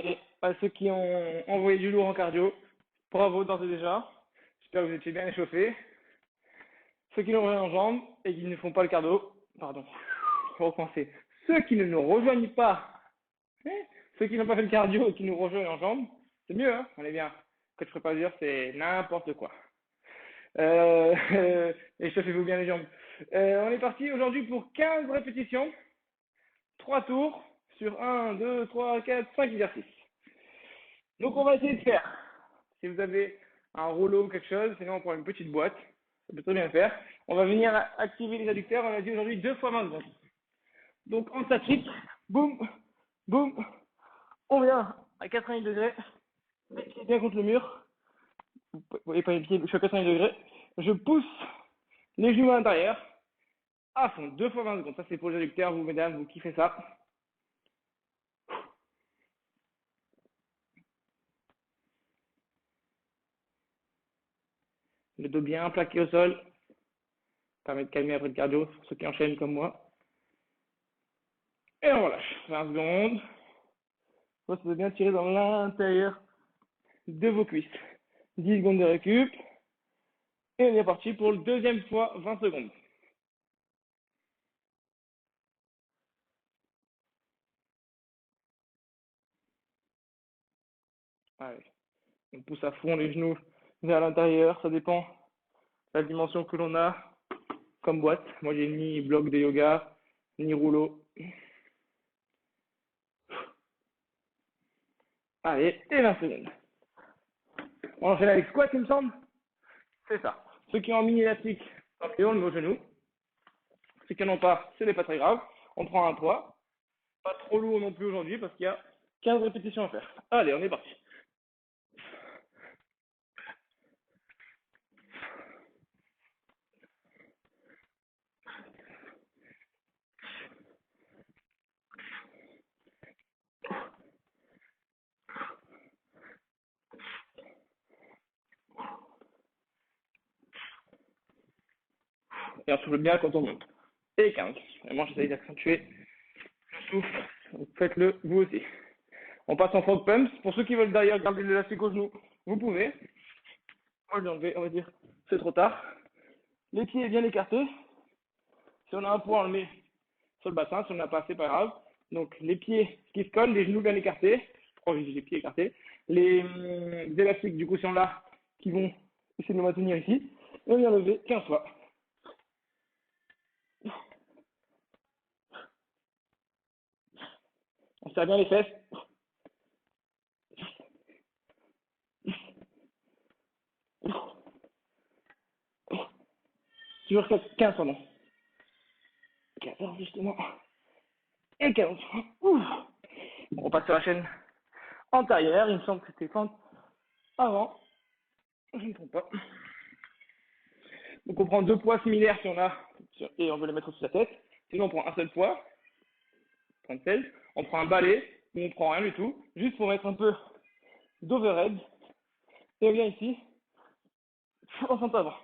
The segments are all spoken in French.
Et à ceux qui ont envoyé du lourd en cardio, bravo d'ores et déjà. J'espère que vous étiez bien échauffés. Ceux qui l'ont rejoint en jambes et qui ne font pas le cardio, pardon, faut recommencer. Ceux qui ne nous rejoignent pas, hein, ceux qui n'ont pas fait le cardio et qui nous rejoignent en jambes, c'est mieux, hein, on est bien. Ce que je ne peux pas dire, c'est n'importe quoi. Échauffez-vous bien les jambes. On est parti aujourd'hui pour 15 répétitions, 3 tours sur 1, 2, 3, 4, 5 exercices. Donc on va essayer de faire. Si vous avez un rouleau ou quelque chose, sinon on prend une petite boîte. Ça peut très bien faire. On va venir activer les adducteurs. On a dit aujourd'hui 2 fois 20 secondes. Donc en statique, boum, boum. On vient à 90 degrés. Les pieds bien contre le mur. Vous voyez pas les pieds, je suis à 90 degrés. Je pousse les genoux à l'intérieur. À fond, 2 fois 20 secondes. Ça c'est pour les adducteurs, vous mesdames, vous kiffez ça. Le dos bien plaqué au sol. Ça permet de calmer après le cardio, pour ceux qui enchaînent comme moi. Et on relâche. 20 secondes. Vous pouvez bien tirer dans l'intérieur de vos cuisses. 10 secondes de récup. Et on est parti pour le deuxième fois 20 secondes. Allez. On pousse à fond les genoux vers l'intérieur. Ça dépend de la dimension que l'on a comme boîte. Moi, j'ai ni bloc de yoga, ni rouleau. Allez, et 20 secondes. On enchaîne avec squat, il me semble. C'est ça. Ceux qui ont un mini élastique, on le met aux genoux. Ceux qui n'en ont pas, ce n'est pas très grave. On prend un poids. Pas trop lourd non plus aujourd'hui parce qu'il y a 15 répétitions à faire. Allez, on est parti. Et on souffle bien quand on monte. Et 15. Vraiment, j'essaye d'accentuer le souffle. Donc, faites-le vous aussi. On passe en frog pumps. Pour ceux qui veulent d'ailleurs garder l'élastique au genou, vous pouvez. Moi, je l'ai enlevé, on va dire. C'est trop tard. Les pieds bien écartés. Si on a un poids, on le met sur le bassin. Si on n'a pas, c'est pas grave. Donc, les pieds qui se collent, les genoux bien écartés. Oh, j'ai les pieds écartés. Les élastiques, du coup, sont là, qui vont essayer de nous maintenir ici. Et on vient lever 15 fois. On serre bien les fesses. Toujours 15, pardon. 14 justement. Et 15. Ouf. On passe sur la chaîne antérieure. Il me semble que c'était fente avant. Je ne me trompe pas. Donc on prend deux poids similaires si on a et on veut les mettre sous sa tête. Sinon on prend un seul poids, 36. On prend un balai ou on prend rien du tout, juste pour mettre un peu d'overhead. Et on vient ici, en fente avant.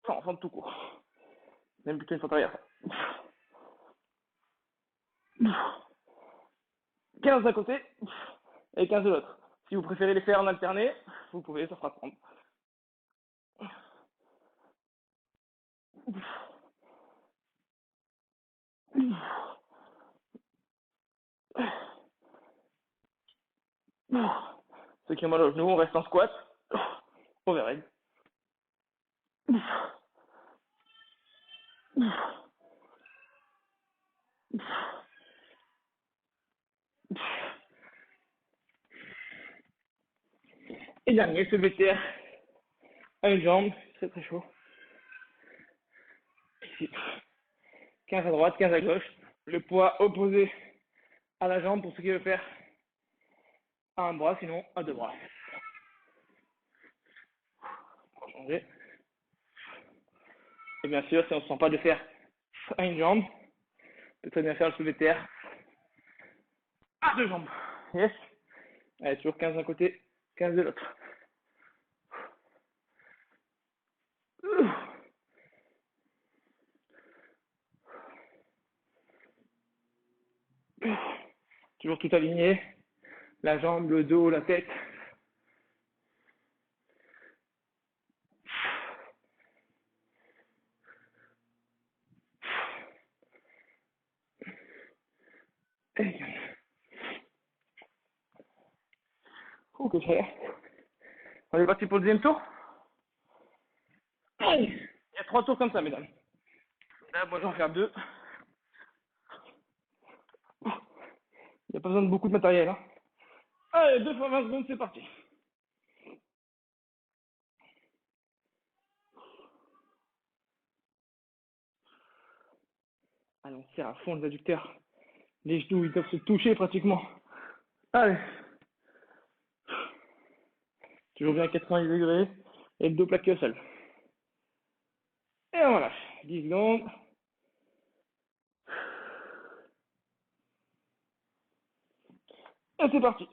Enfin, en fente tout court. Même plutôt une fente arrière. 15 d'un côté et 15 de l'autre. Si vous préférez les faire en alterné, vous pouvez, ça fera 30. Ceux qui ont mal au genou, on reste en squat. Overhead. Et dernier, soulevé de terre à une jambe, très très chaud. Ici. 15 à droite, 15 à gauche. Le poids opposé à la jambe pour ceux qui veulent faire à un bras, sinon à deux bras. On va changer. Et bien sûr, si on ne se sent pas de faire à une jambe, on peut très bien faire le soulevé de terre à deux jambes. Yes. Allez, toujours 15 d'un côté, 15 de l'autre. Toujours tout aligné. la jambe, le dos, la tête. Oh, que chaleur. On est parti pour le deuxième tour. Il y a 3 tours comme ça, mesdames. Là, moi, j'en vais faire 2. Il n'y a pas besoin de beaucoup de matériel. Hein. Allez, 2 fois 20 secondes, c'est parti. Allez, on serre à fond les adducteurs. Les genoux, ils doivent se toucher pratiquement. Allez. Toujours bien à 90 degrés. Et le dos plaqué au sol. Et on relâche. 10 secondes. Et c'est parti.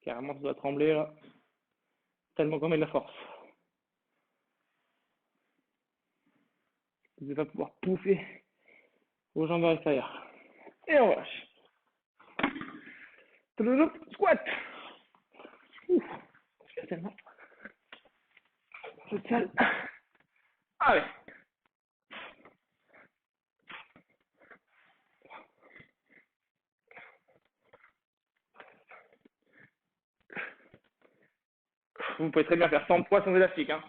Carrément, ça doit trembler là. Tellement qu'on met de la force. Vous ne devez pas pouvoir pouffer vos jambes à l'extérieur. Et on relâche. Squat. Ouf. Je suis tellement. C'est sale. Allez. Vous pouvez très bien faire 100 poids sans élastique. Hein.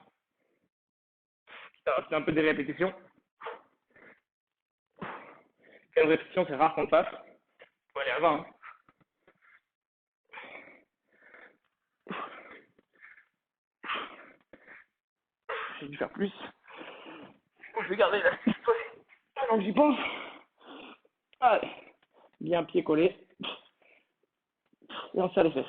C'est un peu des répétitions. 15 répétitions, c'est rare qu'on le fasse. Il faut aller à 20. Hein. J'ai dû faire plus. Je vais garder l'élastique pendant que j'y pense. Allez. Bien pied collé. Et on serre les fesses.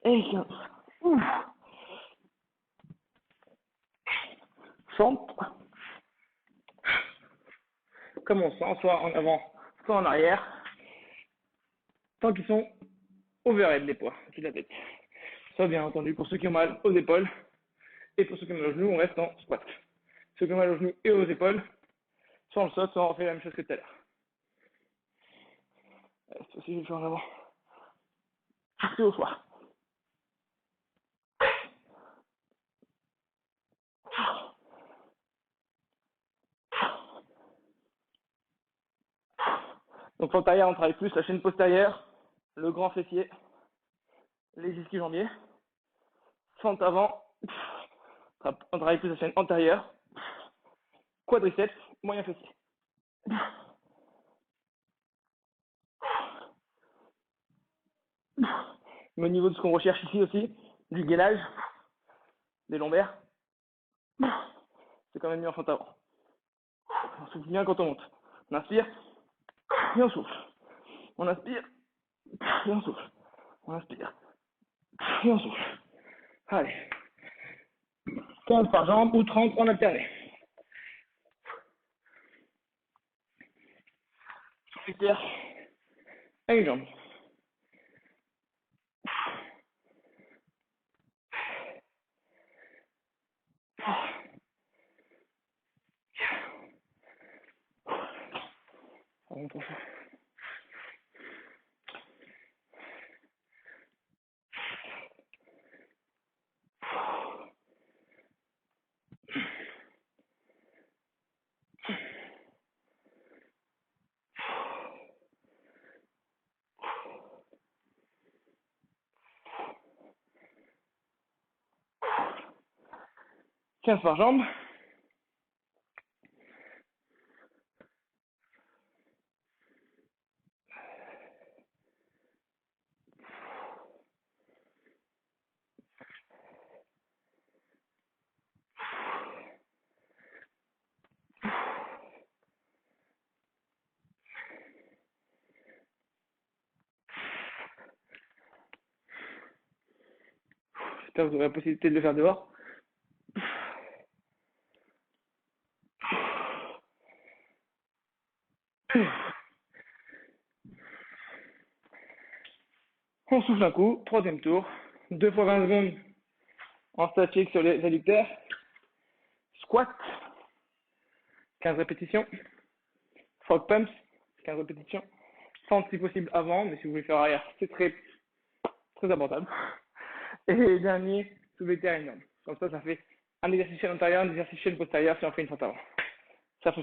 Et 15. Ouf. Centre. Comme on sent, soit en avant, soit en arrière. Tant qu'ils sont overhead les poids, au-dessus de la tête. Ça, bien entendu, pour ceux qui ont mal aux épaules et pour ceux qui ont mal aux genoux, on reste en squat. Ceux qui ont mal aux genoux et aux épaules, soit on le saute, soit on refait la même chose que tout à l'heure. Cette fois-ci, je vais le faire en avant. C'est au soir. Donc, l'antérieur, on travaille plus la chaîne postérieure, le grand fessier, les ischio-jambiers. Fente avant, on travaille plus la chaîne antérieure, quadriceps, moyen fessier. Mais au niveau de ce qu'on recherche ici aussi, du gainage, des lombaires, c'est quand même mieux en fente avant. On souffle bien quand on monte. On inspire, et on souffle. On inspire, et on souffle. On inspire, et on souffle. Allez. 15 par jambe ou 30 en alterné. Super. Et une jambe. On profond. 15 par jambe. J'espère que vous aurez la possibilité de le faire dehors. On souffle un coup, troisième tour, 2 fois 20 secondes en statique sur les adducteurs, squat, 15 répétitions, frog pumps, 15 répétitions, fente si possible avant, mais si vous voulez faire arrière, c'est très abordable. Et dernier, soulevé de terre énorme. Comme ça fait un exercice chaîne antérieure, un exercice chaîne postérieure si on fait une fente avant. Ça fait